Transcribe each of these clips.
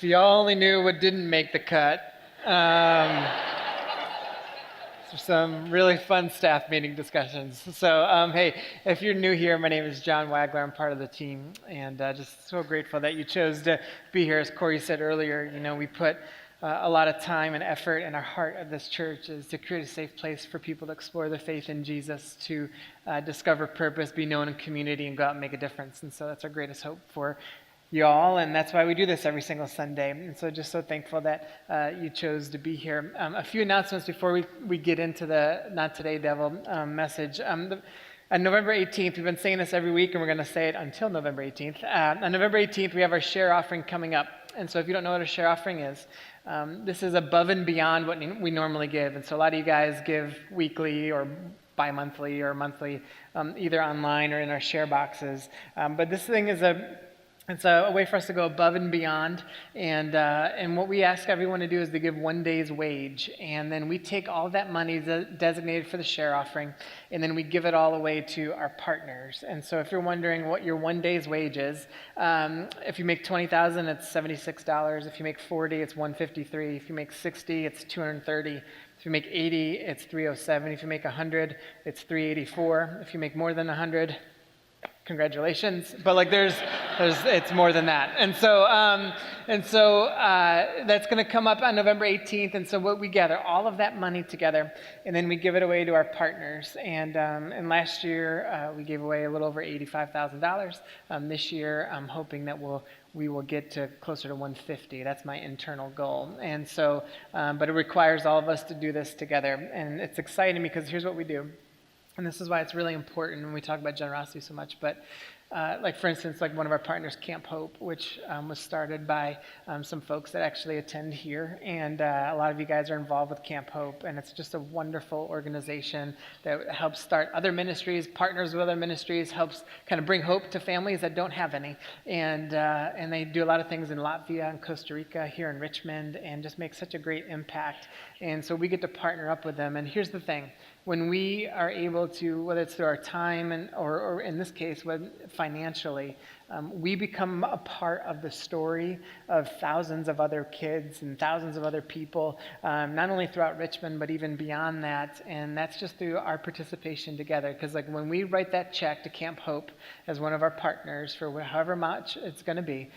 If y'all only knew what didn't make the cut. Some really fun staff meeting discussions. So, hey, if you're new here, my name is John Wagler. I'm part of the team, and just so grateful that you chose to be here. As Corey said earlier, we put a lot of time and effort, and our heart of this church is to create a safe place for people to explore their faith in Jesus, to discover purpose, be known in community, and go out and make a difference. And so that's our greatest hope for y'all, and that's why we do this every single Sunday. And so just so thankful that you chose to be here. A few announcements before we get into the Not Today Devil message. On November 18th, we've been saying this every week, and we're going to say it until November 18th. On November 18th, we have our share offering coming up. And so if you don't know what a share offering is, this is above and beyond what we normally give. And so a lot of you guys give weekly or bi-monthly or monthly, either online or in our share boxes. But this thing is it's a way for us to go above and beyond, and what we ask everyone to do is to give 1 day's wage, and then we take all that money designated for the share offering, and then we give it all away to our partners. And so if you're wondering what your 1 day's wage is, if you make $20,000, it's $76. If you make 40, it's $153. If you make 60, it's $230. If you make 80, it's $307. If you make 100, it's $384. If you make more than 100, congratulations, but it's more than that. And so that's going to come up on November 18th. And so what we gather all of that money together, and then we give it away to our partners. And last year we gave away a little over $85,000. This year I'm hoping that we will get to closer to 150. That's my internal goal. And so, but it requires all of us to do this together. And it's exciting because here's what we do. And this is why it's really important when we talk about generosity so much. But for instance, one of our partners, Camp Hope, which was started by some folks that actually attend here. And a lot of you guys are involved with Camp Hope. And it's just a wonderful organization that helps start other ministries, partners with other ministries, helps kind of bring hope to families that don't have any. And they do a lot of things in Latvia and Costa Rica, here in Richmond, and just make such a great impact. And so we get to partner up with them. And here's the thing. When we are able to, whether it's through our time or in this case, financially, we become a part of the story of thousands of other kids and thousands of other people, not only throughout Richmond, but even beyond that. And that's just through our participation together. Because when we write that check to Camp Hope as one of our partners for however much it's going to be,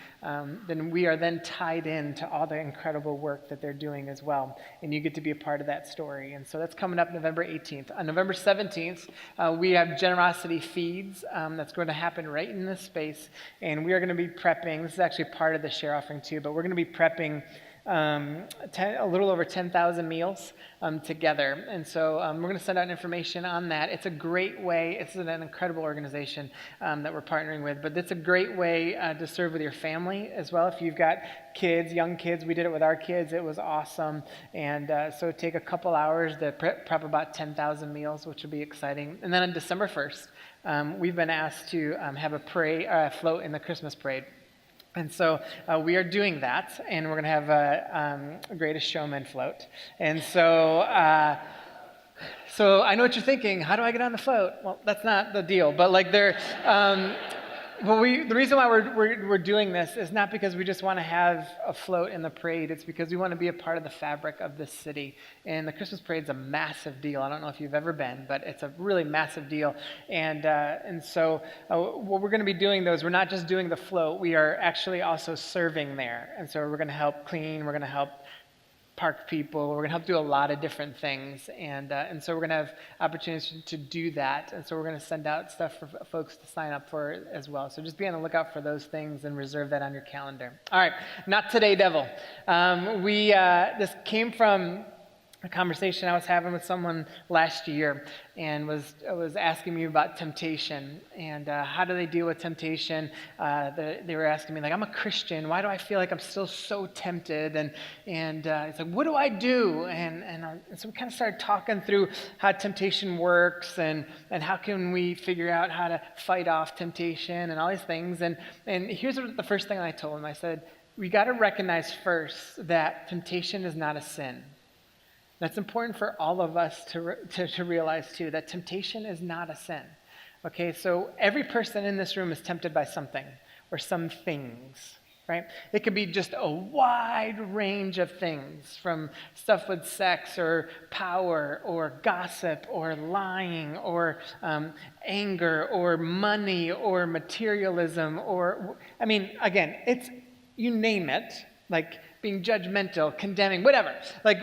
then we are then tied in to all the incredible work that they're doing as well. And you get to be a part of that story. And so that's coming up November 18th. On November 17th, we have Generosity Feeds. That's going to happen right in this space. And we are going to be prepping, this is actually part of the share offering too, but we're going to be prepping a little over 10,000 meals together. And so we're going to send out information on that. It's a great way, it's an incredible organization that we're partnering with, but it's a great way to serve with your family as well. If you've got kids, young kids, we did it with our kids. It was awesome. And so take a couple hours to prep about 10,000 meals, which will be exciting. And then on December 1st, we've been asked to have a float in the Christmas parade. And so we are doing that, and we're going to have a Greatest Showman float. And so I know what you're thinking. How do I get on the float? Well, that's not the deal. But the reason why we're doing this is not because we just want to have a float in the parade. It's because we want to be a part of the fabric of this city. And the Christmas parade's a massive deal. I don't know if you've ever been, but it's a really massive deal. And so what we're going to be doing, though, is we're not just doing the float. We are actually also serving there. And so we're going to help clean. We're going to help park people. We're going to help do a lot of different things. And so we're going to have opportunities to do that. And so we're going to send out stuff for folks to sign up for as well. So just be on the lookout for those things and reserve that on your calendar. All right, Not Today Devil. This came from a conversation I was having with someone last year, and was asking me about temptation and how do they deal with temptation. They were asking me, I'm a Christian. Why do I feel like I'm still so tempted? And it's like, what do I do? And so we kind of started talking through how temptation works and how can we figure out how to fight off temptation and all these things. And here's the first thing I told him. I said, we got to recognize first that temptation is not a sin. That's important for all of us to realize too, that temptation is not a sin. Okay, so every person in this room is tempted by something or some things. right? It could be just a wide range of things, from stuff with sex or power or gossip or lying or anger or money or materialism or, I mean, again, it's, you name it, like being judgmental, condemning, whatever. Like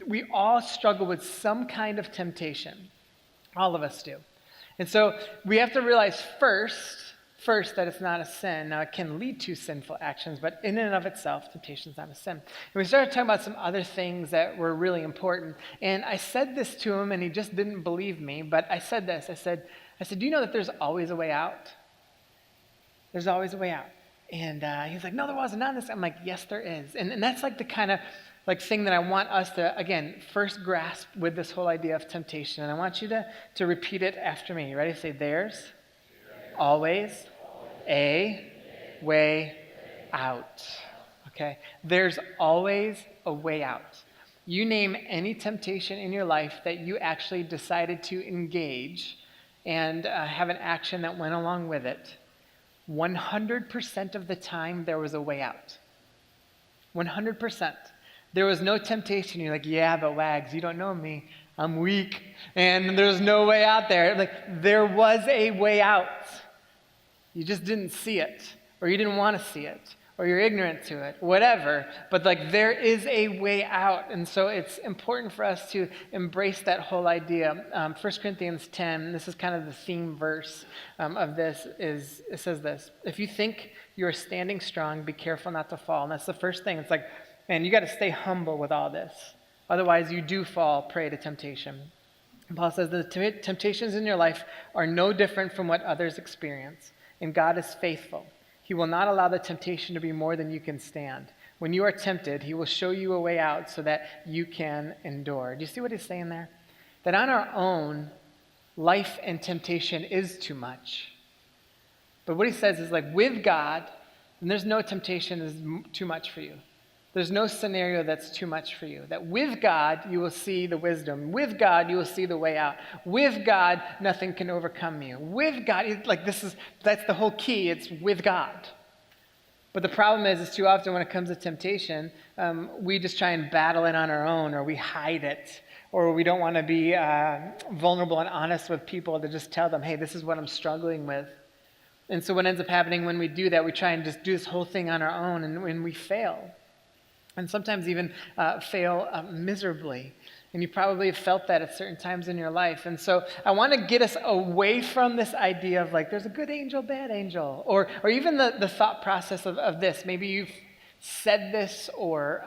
we all struggle with some kind of temptation. All of us do. And so we have to realize first that it's not a sin. Now, it can lead to sinful actions, but in and of itself, temptation is not a sin. And we started talking about some other things that were really important. And I said this to him, and he just didn't believe me, but I said this. I said, do you know that there's always a way out? There's always a way out. And he's like, no, there wasn't. Not this. I'm like, yes, there is. And that's like the kind of like thing that I want us to, again, first grasp with this whole idea of temptation. And I want you to repeat it after me. You ready? Say, there's always a way out. Okay? There's always a way out. You name any temptation in your life that you actually decided to engage and have an action that went along with it. 100% of the time, there was a way out. 100%. There was no temptation. You're like, yeah, but Wags, you don't know me. I'm weak, and there's no way out there. Like, there was a way out. You just didn't see it, or you didn't want to see it, or you're ignorant to it, whatever. But like, there is a way out, and so it's important for us to embrace that whole idea. 1 Corinthians 10, this is kind of the theme verse of this, it says this: if you think you're standing strong, be careful not to fall. And that's the first thing. It's like, man, you got to stay humble with all this. Otherwise, you do fall prey to temptation. And Paul says the temptations in your life are no different from what others experience. And God is faithful. He will not allow the temptation to be more than you can stand. When you are tempted, he will show you a way out so that you can endure. Do you see what he's saying there? That on our own, life and temptation is too much. But what he says is like, with God, and there's no temptation is too much for you. There's no scenario that's too much for you. That with God, you will see the wisdom. With God, you will see the way out. With God, nothing can overcome you. With God, that's the whole key. It's with God. But the problem is too often when it comes to temptation, we just try and battle it on our own, or we hide it, or we don't want to be vulnerable and honest with people to just tell them, hey, this is what I'm struggling with. And so what ends up happening when we do that, we try and just do this whole thing on our own, and when we fail. And sometimes even fail miserably. And you probably have felt that at certain times in your life. And so I want to get us away from this idea of like, there's a good angel, bad angel. Or even the thought process of this. Maybe you've said this or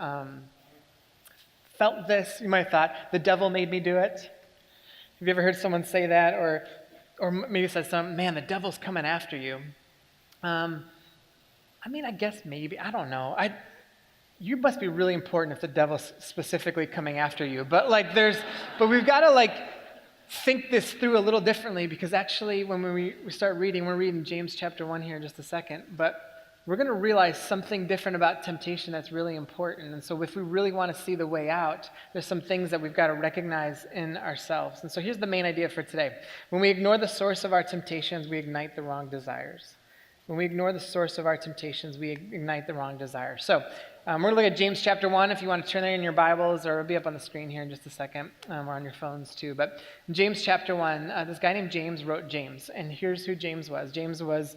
felt this. You might have thought, the devil made me do it. Have you ever heard someone say that? Or maybe said something, man, the devil's coming after you. I guess maybe. I don't know. You must be really important if the devil's specifically coming after you. But we've got to think this through a little differently, because actually when we start reading, we're reading James chapter 1 here in just a second, but we're going to realize something different about temptation that's really important. And so if we really want to see the way out, there's some things that we've got to recognize in ourselves. And so here's the main idea for today. When we ignore the source of our temptations, we ignite the wrong desires. When we ignore the source of our temptations, we ignite the wrong desires. So we're going to look at James chapter 1, if you want to turn there in your Bibles, or it'll be up on the screen here in just a second, or on your phones too. But James chapter 1, this guy named James wrote James, and here's who James was. James was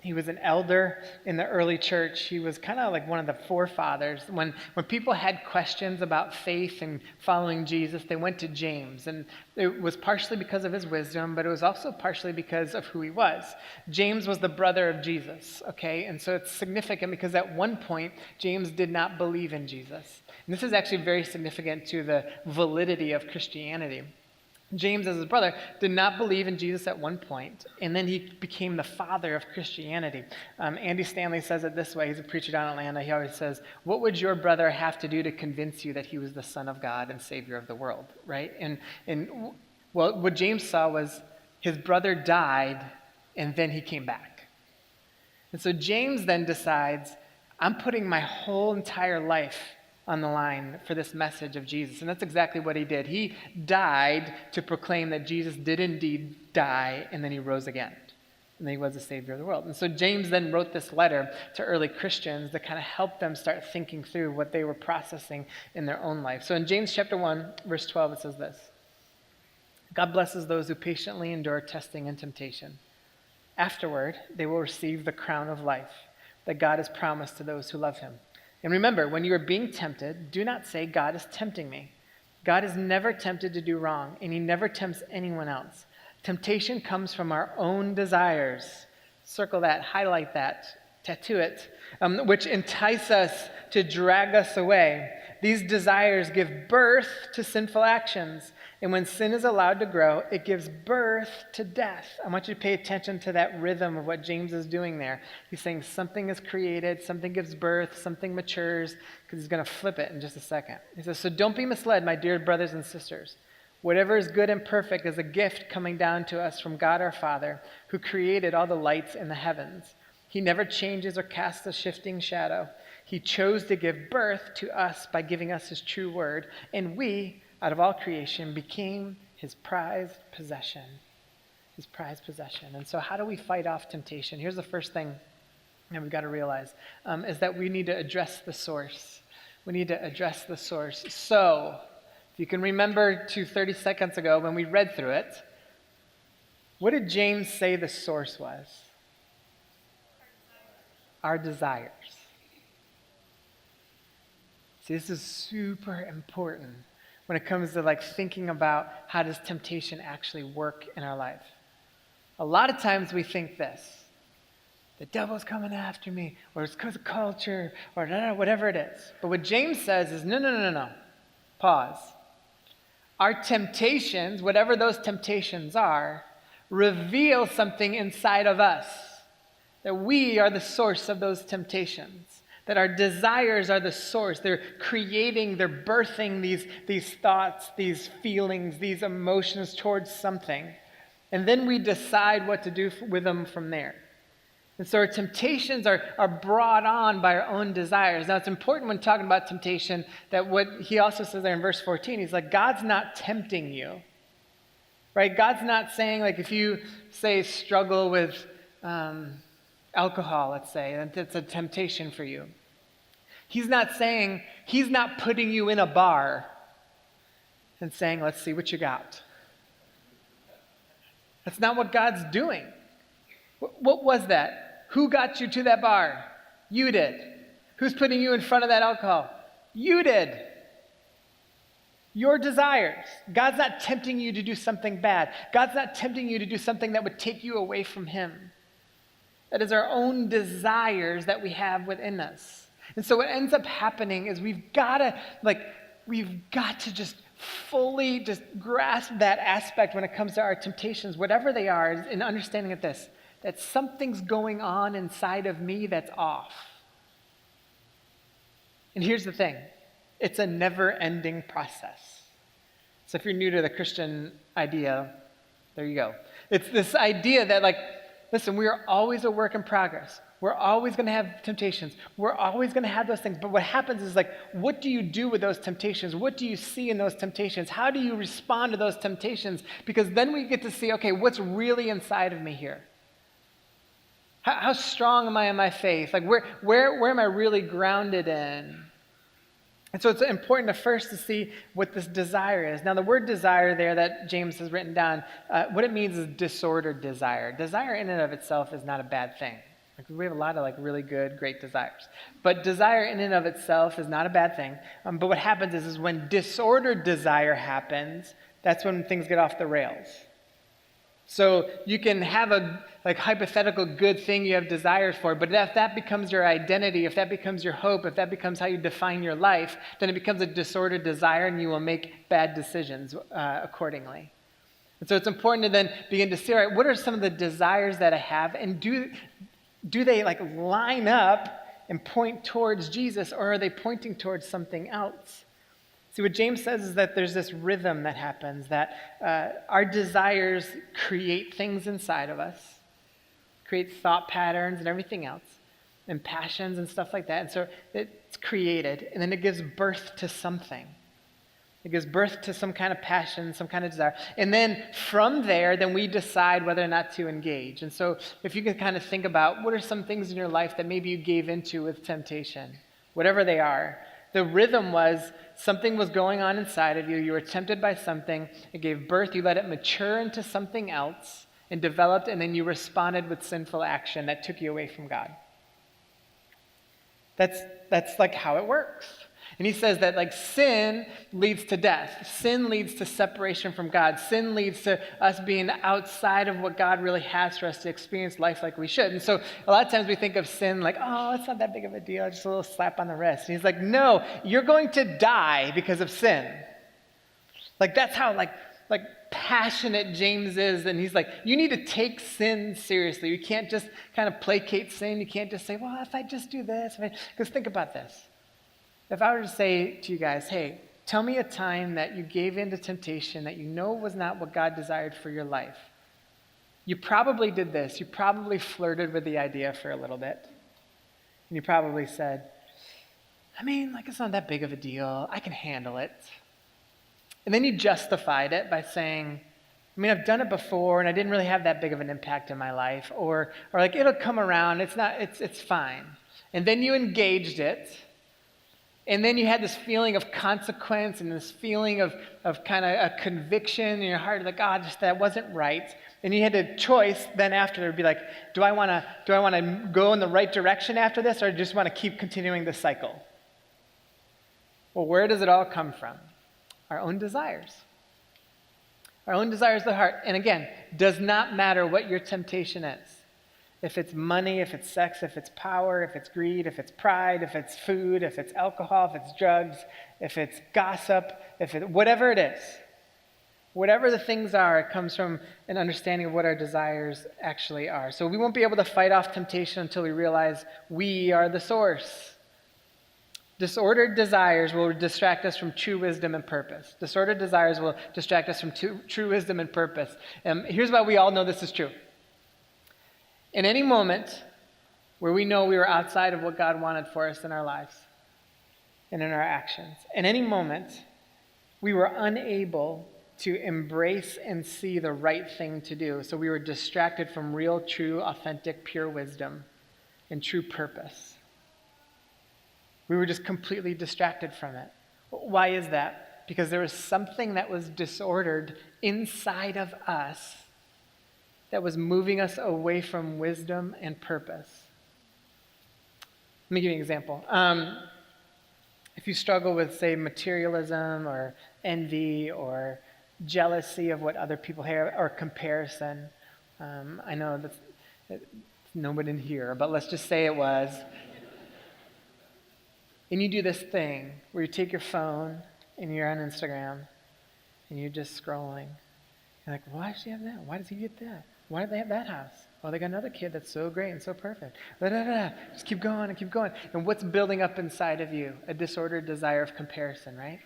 he was an elder in the early church. He was kind of like one of the forefathers. When people had questions about faith and following Jesus, they went to James. And it was partially because of his wisdom, but it was also partially because of who he was. James was the brother of Jesus, okay? And so it's significant because at one point, James did not believe in Jesus. And this is actually very significant to the validity of Christianity. James, as his brother, did not believe in Jesus at one point, and then he became the father of Christianity. Andy Stanley says it this way. He's a preacher down in Atlanta. He always says, what would your brother have to do to convince you that he was the Son of God and Savior of the world, right? And what James saw was his brother died, and then he came back. And so James then decides, I'm putting my whole entire life on the line for this message of Jesus. And that's exactly what he did. He died to proclaim that Jesus did indeed die, and then he rose again. and that he was the Savior of the world. And so James then wrote this letter to early Christians that kind of helped them start thinking through what they were processing in their own life. So in James chapter 1, verse 12, it says this: God blesses those who patiently endure testing and temptation. Afterward, they will receive the crown of life that God has promised to those who love him. And remember, when you are being tempted, do not say, God is tempting me. God is never tempted to do wrong, and he never tempts anyone else. Temptation comes from our own desires. Circle that, highlight that, tattoo it, which entice us to drag us away. These desires give birth to sinful actions. And when sin is allowed to grow, it gives birth to death. I want you to pay attention to that rhythm of what James is doing there. He's saying something is created, something gives birth, something matures, because he's going to flip it in just a second. He says, so don't be misled, my dear brothers and sisters. Whatever is good and perfect is a gift coming down to us from God our Father, who created all the lights in the heavens. He never changes or casts a shifting shadow. He chose to give birth to us by giving us his true word, and we, out of all creation, became his prized possession. His prized possession. And so how do we fight off temptation? Here's the first thing that we've got to realize, is that we need to address the source. We need to address the source. So, if you can remember to 30 seconds ago when we read through it, what did James say the source was? Our desires. See, this is super important when it comes to thinking about how does temptation actually work in our life. A lot of times we think this: the devil's coming after me, or it's because of culture, or whatever it is. But what James says is, no. Pause. Our temptations, whatever those temptations are, reveal something inside of us. That we are the source of those temptations. That our desires are the source. They're creating, they're birthing these thoughts, these feelings, these emotions towards something. And then we decide what to do with them from there. And so our temptations are brought on by our own desires. Now, it's important when talking about temptation that what he also says there in verse 14, he's like, God's not tempting you. Right? God's not saying, if you, say, struggle with alcohol, let's say, and it's a temptation for you. He's not putting you in a bar and saying, let's see what you got. That's not what God's doing. What was that? Who got you to that bar? You did. Who's putting you in front of that alcohol? You did. Your desires. God's not tempting you to do something bad. God's not tempting you to do something that would take you away from him. That is our own desires that we have within us. And so what ends up happening is we've got to just fully just grasp that aspect when it comes to our temptations, whatever they are, in understanding of this, that something's going on inside of me that's off. And here's the thing. It's a never-ending process. So if you're new to the Christian idea, there you go. It's this idea that listen, we are always a work in progress. We're always going to have temptations. We're always going to have those things. But what happens is what do you do with those temptations? What do you see in those temptations? How do you respond to those temptations? Because then we get to see, okay, what's really inside of me here? How strong am I in my faith? Where am I really grounded in? And so it's important first to see what this desire is. Now, the word desire there that James has written down, what it means is disordered desire. Desire in and of itself is not a bad thing. We have a lot of really good, great desires. But desire in and of itself is not a bad thing. But what happens is when disordered desire happens, that's when things get off the rails. So you can have a hypothetical good thing you have desires for, but if that becomes your identity, if that becomes your hope, if that becomes how you define your life, then it becomes a disordered desire and you will make bad decisions accordingly. And so it's important to then begin to see, all right, what are some of the desires that I have, and do they line up and point towards Jesus, or are they pointing towards something else? See, what James says is that there's this rhythm that happens, that our desires create things inside of us, create thought patterns and everything else, and passions and stuff like that. And so it's created, and then it gives birth to something. It gives birth to some kind of passion, some kind of desire. And then from there, then we decide whether or not to engage. And so if you can kind of think about what are some things in your life that maybe you gave into with temptation, whatever they are. The rhythm was something was going on inside of you. You were tempted by something. It gave birth. You let it mature into something else and developed, and then you responded with sinful action that took you away from God. That's like how it works. And he says that like sin leads to death. Sin leads to separation from God. Sin leads to us being outside of what God really has for us to experience life like we should. And so a lot of times we think of sin like, oh, it's not that big of a deal, just a little slap on the wrist. And he's like, no, you're going to die because of sin. Like that's how like passionate James is. And he's like, you need to take sin seriously. You can't just kind of placate sin. You can't just say, well, if I just do this. Because think about this. If I were to say to you guys, hey, tell me a time that you gave in to temptation that you know was not what God desired for your life. You probably did this. You probably flirted with the idea for a little bit. And you probably said, it's not that big of a deal. I can handle it. And then you justified it by saying, I've done it before and I didn't really have that big of an impact in my life. Or like, it'll come around. It's fine. And then you engaged it. And then you had this feeling of consequence and this feeling of kind of a conviction in your heart, like, just that wasn't right. And you had a choice then after to be like, do I want to go in the right direction after this, or just want to keep continuing the cycle? Well, where does it all come from? Our own desires. Our own desires of the heart. And again, does not matter what your temptation is. If it's money, if it's sex, if it's power, if it's greed, if it's pride, if it's food, if it's alcohol, if it's drugs, if it's gossip, whatever it is, whatever the things are, it comes from an understanding of what our desires actually are. So we won't be able to fight off temptation until we realize we are the source. Disordered desires will distract us from true wisdom and purpose. Disordered desires will distract us from true wisdom and purpose. Here's why we all know this is true. In any moment where we know we were outside of what God wanted for us in our lives and in our actions, in any moment we were unable to embrace and see the right thing to do. So we were distracted from real, true, authentic, pure wisdom and true purpose. We were just completely distracted from it. Why is that? Because there was something that was disordered inside of us that was moving us away from wisdom and purpose. Let me give you an example. If you struggle with, say, materialism or envy or jealousy of what other people have, or comparison, I know that's nobody in here, but let's just say it was. And you do this thing where you take your phone and you're on Instagram and you're just scrolling. You're like, why does she have that? Why does he get that? Why do they have that house? Oh, they got another kid that's so great and so perfect. Just keep going and keep going. And what's building up inside of you? A disordered desire of comparison, right?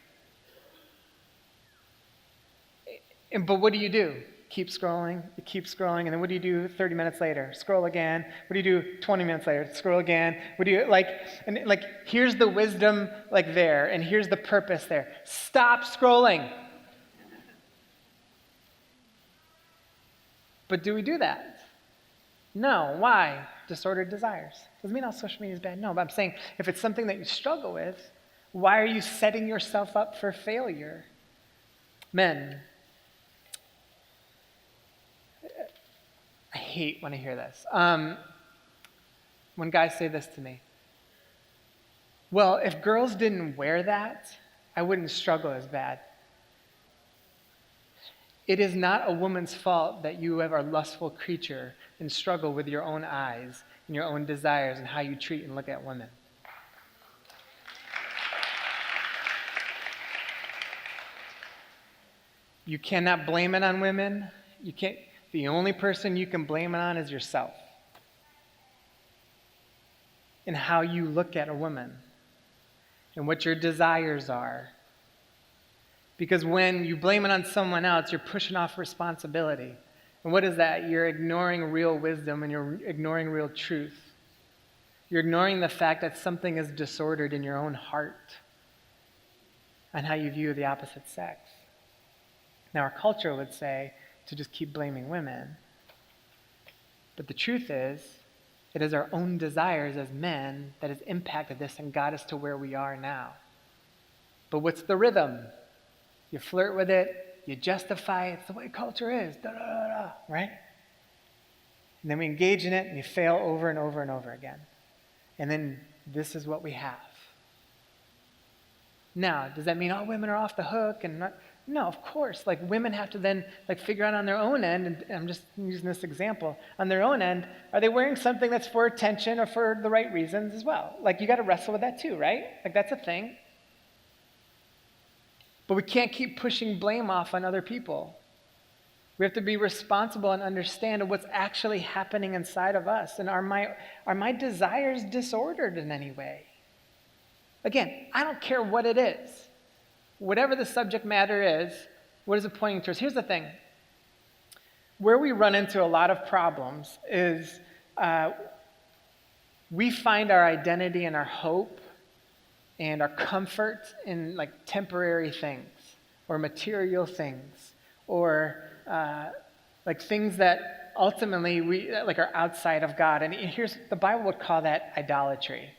But what do? Keep scrolling, and then what do you do 30 minutes later? Scroll again. What do you do 20 minutes later? Scroll again. What do you, here's the wisdom there, and here's the purpose there. Stop scrolling. But do we do that? No. Why? Disordered desires. Doesn't mean all social media is bad. No, but I'm saying if it's something that you struggle with, why are you setting yourself up for failure? Men, I hate when I hear this. When guys say this to me. Well, if girls didn't wear that, I wouldn't struggle as bad. It is not a woman's fault that you are a lustful creature and struggle with your own eyes and your own desires and how you treat and look at women. You cannot blame it on women. The only person you can blame it on is yourself. And how you look at a woman and what your desires are. Because when you blame it on someone else, you're pushing off responsibility. And what is that? You're ignoring real wisdom and you're ignoring real truth. You're ignoring the fact that something is disordered in your own heart. on how you view the opposite sex. Now, our culture would say to just keep blaming women. But the truth is, it is our own desires as men that has impacted this and got us to where we are now. But what's the rhythm? You flirt with it, you justify it, it's the way culture is, right? And then we engage in it and you fail over and over and over again. And then this is what we have. Now, does that mean all women are off the hook and not? No, of course. Like, women have to then figure out on their own end, and I'm just using this example, on their own end, are they wearing something that's for attention or for the right reasons as well? Like, you got to wrestle with that too, right? Like, that's a thing. But we can't keep pushing blame off on other people. We have to be responsible and understand what's actually happening inside of us. And are my desires disordered in any way? Again, I don't care what it is. Whatever the subject matter is, what is it pointing towards? Here's the thing. Where we run into a lot of problems is we find our identity and our hope and our comfort in temporary things or material things or things that ultimately we are outside of God. And here's the Bible would call that idolatry.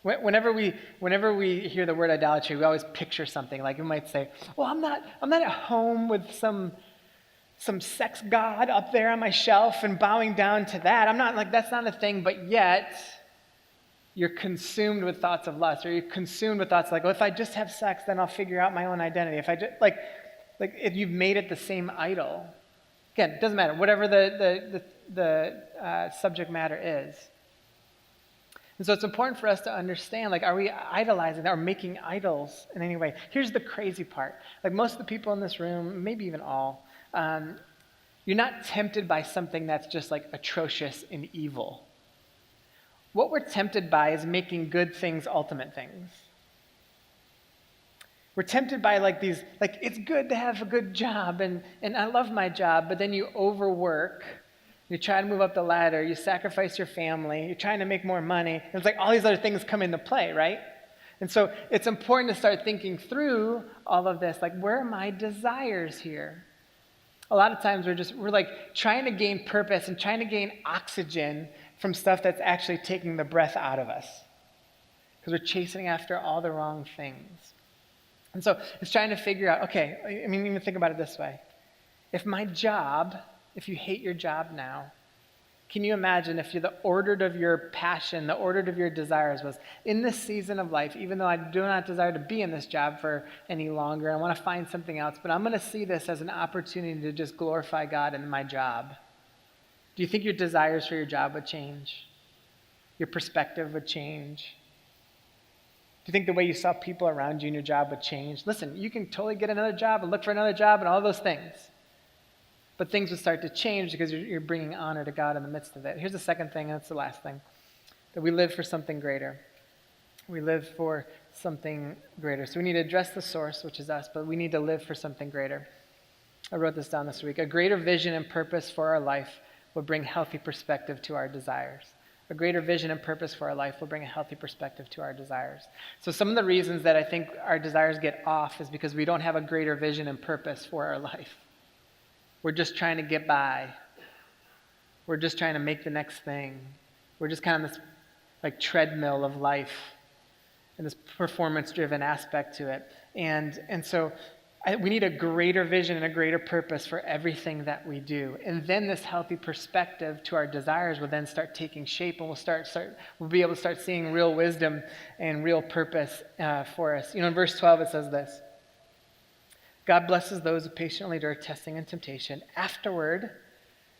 Whenever we hear the word idolatry, we always picture something. Like, we might say, well, I'm not at home with some sex god up there on my shelf and bowing down to that. I'm not that's not a thing, but yet you're consumed with thoughts of lust, or you're consumed with thoughts if I just have sex, then I'll figure out my own identity. If I just if you've made it the same idol. Again, it doesn't matter, whatever the subject matter is. And so it's important for us to understand, are we idolizing or making idols in any way? Here's the crazy part. Most of the people in this room, maybe even all, you're not tempted by something that's just atrocious and evil. What we're tempted by is making good things ultimate things. We're tempted by these, it's good to have a good job and I love my job, but then you overwork. You try to move up the ladder, you sacrifice your family, you're trying to make more money. It's all these other things come into play, right? And so it's important to start thinking through all of this. Where are my desires here? A lot of times we're trying to gain purpose and trying to gain oxygen from stuff that's actually taking the breath out of us. Because we're chasing after all the wrong things. And so it's trying to figure out, okay, even think about it this way. If you hate your job now, can you imagine if the order of your passion, the order of your desires was, in this season of life, even though I do not desire to be in this job for any longer, I want to find something else, but I'm going to see this as an opportunity to just glorify God in my job. Do you think your desires for your job would change? Your perspective would change? Do you think the way you saw people around you in your job would change? Listen, you can totally get another job and look for another job and all those things. But things would start to change because you're bringing honor to God in the midst of it. Here's the second thing, and it's the last thing, that we live for something greater. We live for something greater. So we need to address the source, which is us, but we need to live for something greater. I wrote this down this week. A greater vision and purpose for our life will bring healthy perspective to our desires. A greater vision and purpose for our life will bring a healthy perspective to our desires. So some of the reasons that I think our desires get off is because we don't have a greater vision and purpose for our life. We're just trying to get by. We're just trying to make the next thing. We're just kind of this treadmill of life and this performance-driven aspect to it. And so we need a greater vision and a greater purpose for everything that we do. And then this healthy perspective to our desires will then start taking shape, and we'll be able to start seeing real wisdom and real purpose for us. In verse 12 it says this: God blesses those who patiently endure testing and temptation. Afterward,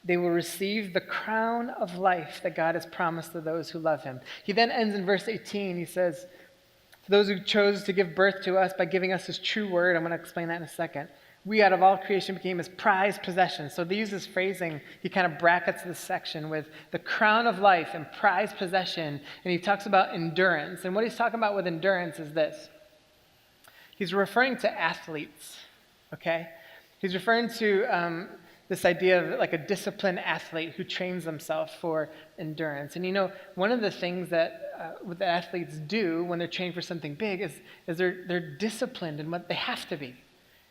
they will receive the crown of life that God has promised to those who love him. He then ends in verse 18. He says, to those who chose to give birth to us by giving us his true word, I'm going to explain that in a second, we out of all creation became his prized possession. So they use this phrasing, he kind of brackets this section with the crown of life and prized possession, and he talks about endurance. And what he's talking about with endurance is this. He's referring to athletes. Okay? He's referring to this idea of like a disciplined athlete who trains themselves for endurance. And one of the things that what the athletes do when they're training for something big is they're disciplined in what they have to be.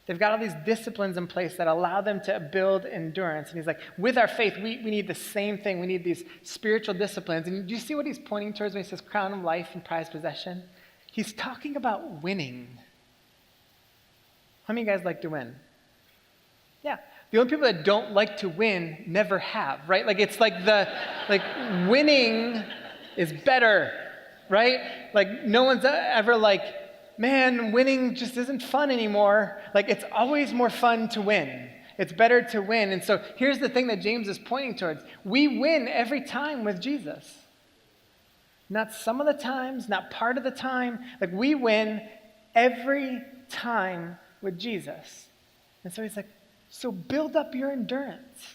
They've got all these disciplines in place that allow them to build endurance. And he's like, with our faith, we need the same thing. We need these spiritual disciplines. And do you see what he's pointing towards when he says crown of life and prized possession? He's talking about winning. How many of you guys like to win? Yeah. The only people that don't like to win never have, right? Like it's like winning is better, right? Like no one's ever like, man, winning just isn't fun anymore. Like it's always more fun to win. It's better to win. And so here's the thing that James is pointing towards. We win every time with Jesus. Not some of the times, not part of the time. Like we win every time with Jesus. And so he's like, so build up your endurance.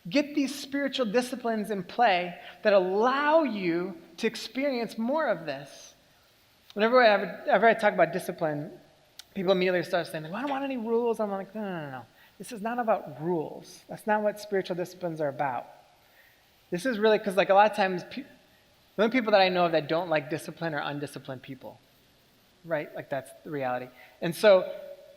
Get these spiritual disciplines in play that allow you to experience more of this. Whenever I talk about discipline, people immediately start saying, well, I don't want any rules. I'm like, no. This is not about rules. That's not what spiritual disciplines are about. This is really, because like a lot of times, the only people that I know of that don't like discipline are undisciplined people, right? Like that's the reality. And so,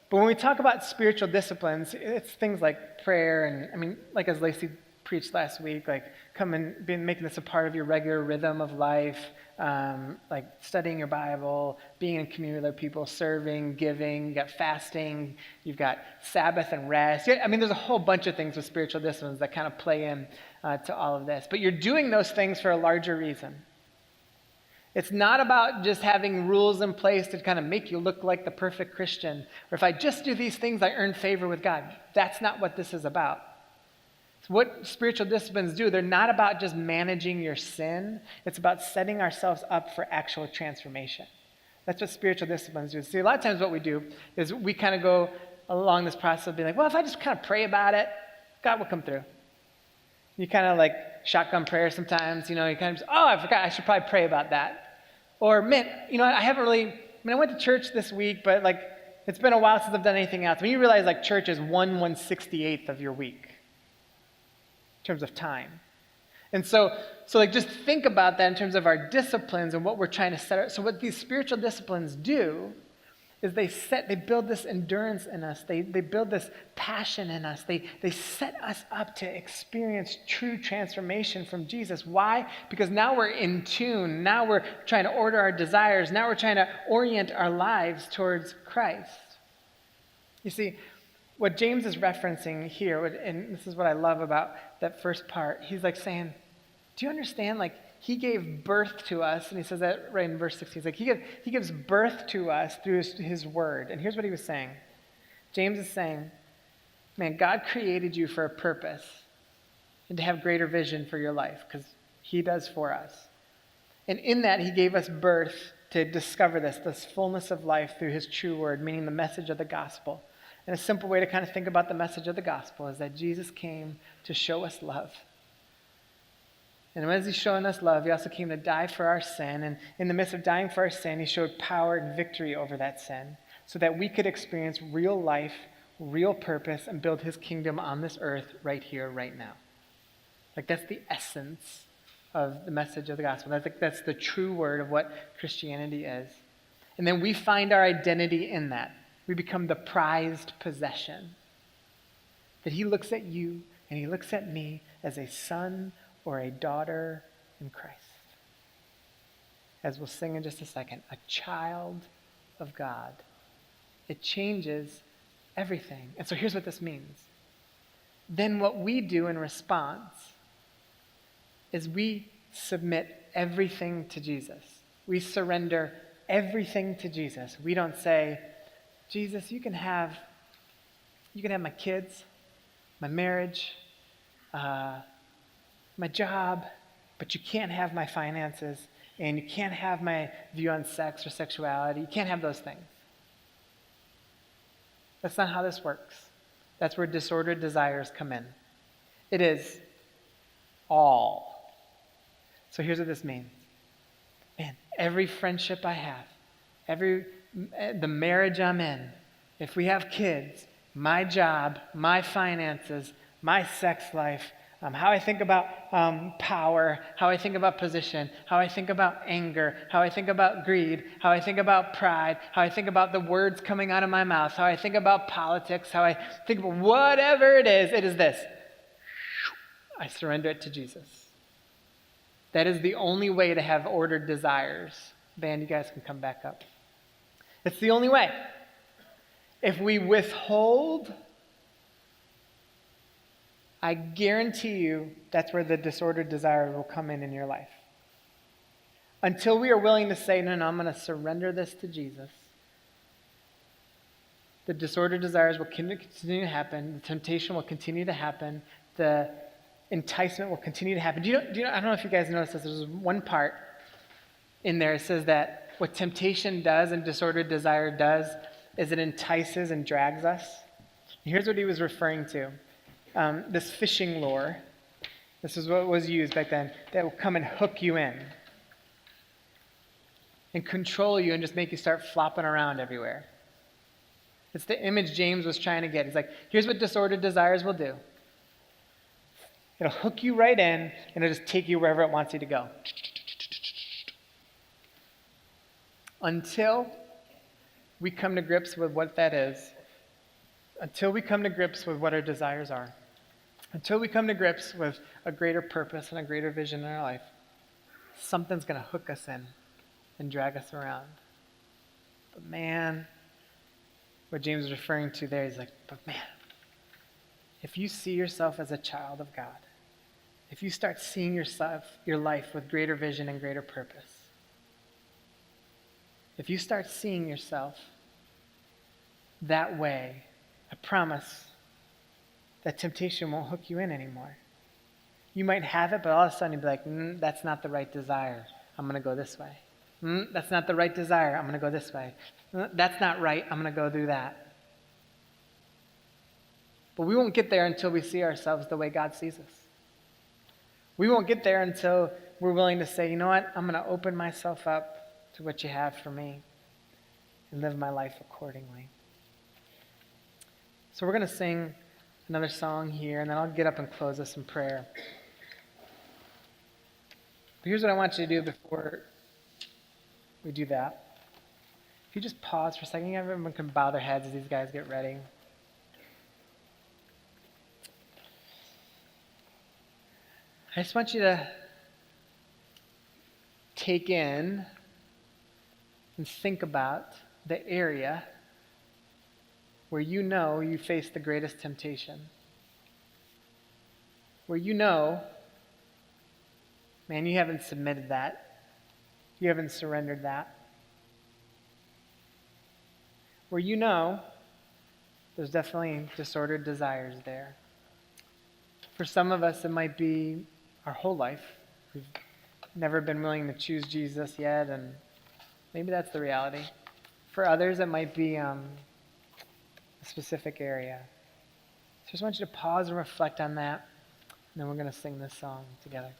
but when we talk about spiritual disciplines, it's things like prayer and, I mean, like as Lacey preached last week, like making this a part of your regular rhythm of life, like studying your Bible, being in community with other people, serving, giving, you got fasting, you've got Sabbath and rest. I mean, there's a whole bunch of things with spiritual disciplines that kind of play in to all of this. But you're doing those things for a larger reason. It's not about just having rules in place to kind of make you look like the perfect Christian. Or if I just do these things, I earn favor with God. That's not what this is about. It's what spiritual disciplines do. They're not about just managing your sin. It's about setting ourselves up for actual transformation. That's what spiritual disciplines do. See, a lot of times what we do is we kind of go along this process of being like, well, if I just kind of pray about it, God will come through. You kind of like shotgun prayer sometimes, you kind of just, oh, I forgot, I should probably pray about that. Or, man, I went to church this week, but like, it's been a while since I've done anything else. When you realize like church is 1/168th of your week in terms of time. And so like just think about that in terms of our disciplines and what we're trying to set up. So what these spiritual disciplines do is they build this endurance in us. They build this passion in us. They set us up to experience true transformation from Jesus. Why? Because now we're in tune. Now we're trying to order our desires. Now we're trying to orient our lives towards Christ. You see, what James is referencing here, and this is what I love about that first part, he's like saying, do you understand? Like, he gave birth to us, and he says that right in verse 16. He's like, he gives birth to us through his word. And here's what he was saying. James is saying, man, God created you for a purpose and to have greater vision for your life, because he does for us. And in that, he gave us birth to discover this fullness of life through his true word, meaning the message of the gospel. And a simple way to kind of think about the message of the gospel is that Jesus came to show us love. And as he's showing us love, he also came to die for our sin. And in the midst of dying for our sin, he showed power and victory over that sin so that we could experience real life, real purpose, and build his kingdom on this earth right here, right now. Like that's the essence of the message of the gospel. That's the true word of what Christianity is. And then we find our identity in that. We become the prized possession. That he looks at you and he looks at me as a son or a daughter in Christ. As we'll sing in just a second, a child of God. It changes everything. And so here's what this means. Then what we do in response is we submit everything to Jesus. We surrender everything to Jesus. We don't say, Jesus, you can have my kids, my marriage, my job, but you can't have my finances, and you can't have my view on sex or sexuality. You can't have those things. That's not how this works. That's where disordered desires come in. It is all. So here's what this means. Man, every friendship I have, the marriage I'm in, if we have kids, my job, my finances, my sex life, how I think about power, how I think about position, how I think about anger, how I think about greed, how I think about pride, how I think about the words coming out of my mouth, how I think about politics, how I think about whatever it is this. I surrender it to Jesus. That is the only way to have ordered desires. Band, you guys can come back up. It's the only way. If we withhold, I guarantee you that's where the disordered desire will come in your life. Until we are willing to say, no, I'm going to surrender this to Jesus, the disordered desires will continue to happen. The temptation will continue to happen. The enticement will continue to happen. Do you know, I don't know if you guys noticed this. There's one part in there. It says that what temptation does and disordered desire does is it entices and drags us. Here's what he was referring to. This fishing lure, this is what was used back then, that will come and hook you in and control you and just make you start flopping around everywhere. It's the image James was trying to get. He's like, here's what disordered desires will do. It'll hook you right in, and it'll just take you wherever it wants you to go. Until we come to grips with what that is, until we come to grips with what our desires are, until we come to grips with a greater purpose and a greater vision in our life, something's going to hook us in and drag us around. But man, what James is referring to there, he's like, but man, if you see yourself as a child of God, if you start seeing your life with greater vision and greater purpose, if you start seeing yourself that way, I promise that temptation won't hook you in anymore. You might have it, but all of a sudden you'll be like, that's not the right desire. I'm going to go this way. That's not the right desire. I'm going to go this way. That's not right. I'm going to go do that. But we won't get there until we see ourselves the way God sees us. We won't get there until we're willing to say, you know what? I'm going to open myself up to what you have for me and live my life accordingly. So we're going to sing another song here, and then I'll get up and close us in prayer. But here's what I want you to do before we do that. If you just pause for a second, everyone can bow their heads as these guys get ready. I just want you to take in and think about the area where you know you face the greatest temptation. Where you know, man, you haven't submitted that. You haven't surrendered that. Where you know there's definitely disordered desires there. For some of us, it might be our whole life. We've never been willing to choose Jesus yet, and maybe that's the reality. For others, it might be a specific area. So I just want you to pause and reflect on that, and then we're going to sing this song together.